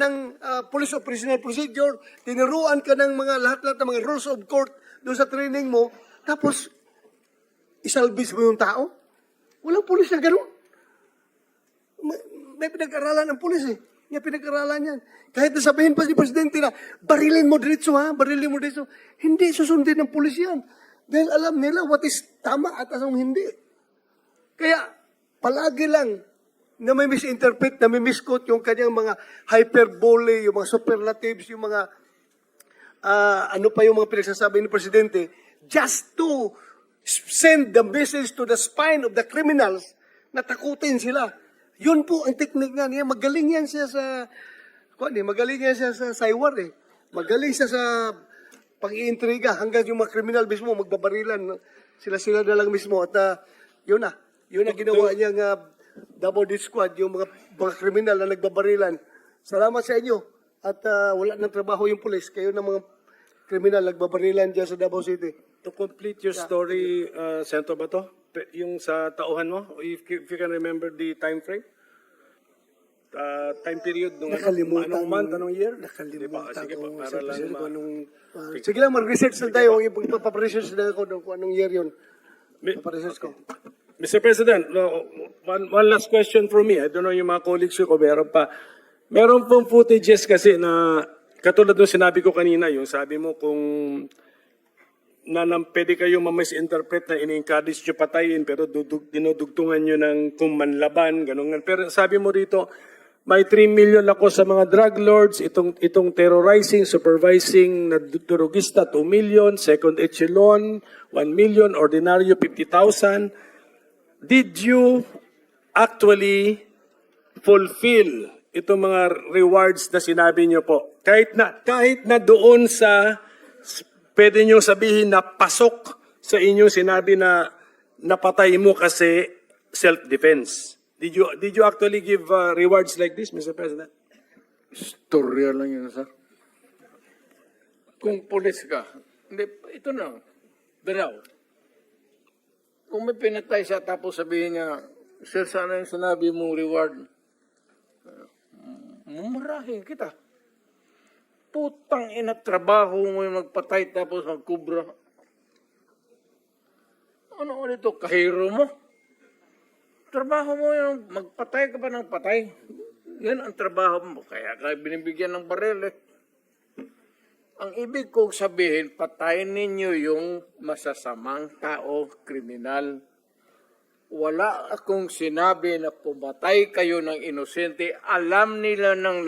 ng police operational procedure, tinuruan ka ng mga lahat-lahat ng mga rules of court doon sa training mo, tapos isalbis mo yung tao? Walang pulis na gano'n. May pinag-aralan ng pulis eh. May pinag-aralan yan. Kahit nasabihin pa si Presidente na, barilin mo diretso ha, barilin mo diretso. Hindi susundin ng pulis yan. Dahil alam nila what is tama at anong hindi. Kaya, palagi lang na may misinterpret, na may misquote yung kanyang mga hyperbole, yung mga superlatives, yung mga ano pa yung mga pinagsasabi ng Presidente, just to send the message to the spine of the criminals na takutin sila. Yun po ang technique nga niya. Magaling yan siya sa, magaling yan siya sa saywar eh. Magaling siya sa pag-iintriga hanggang yung mga kriminal mismo magbabarilan. Sila na lang mismo. At yun na ginawa niyang double death squad, yung mga kriminal na nagbabarilan. Salamat sa inyo. At wala ng trabaho yung pulis. Kayo na mga kriminal nagbabarilan dyan sa Davao City. To complete your story, Senator Bato, yung sa tauhan mo, if you can remember the time frame? Time period, anong month, anong year? Nakalimutan Sige ko. po, para lang Sige lang, mag-research lang tayo. Ipagpaparesearch na ako kung anong year yun. Paparesearch ko. Mr. President, one last question from me. I don't know yung mga colleagues ko, meron pa. Meron pong footages kasi na, katulad ng sinabi ko kanina, yung sabi mo kung pwede kayo ma-misinterpret na ini-encourage nyo patayin pero dinudugtungan nyo ng kumanlaban, gano'n. Pero sabi mo rito, may 3 million ako sa mga drug lords, itong terrorizing, supervising na durugista, 2 million, second echelon, 1 million, ordinaryo, 50,000. Did you actually fulfill itong mga rewards na sinabi nyo po? Kahit na doon sa pwede nyo sabihin na pasok sa inyong sinabi na napatay mo kasi self-defense. Did you actually give rewards like this, Mr. President? Storya lang yun, sir. Kung pulis ka, hindi, ito na, Daraw. Kung may pinatay siya tapos sabihin niya, sir, sana yung sinabi mong reward. Mumarahin kita. Putang ina, trabaho mo yung magpatay tapos magkubra. Ano ulit ito? Kahiro mo? Trabaho mo yung magpatay ka pa ng patay. Yan ang trabaho mo. Kaya binibigyan ng baril eh. Ang ibig kong sabihin, patayin ninyo yung masasamang tao, kriminal. Wala akong sinabi na pumatay kayo ng inosente. Alam nila ng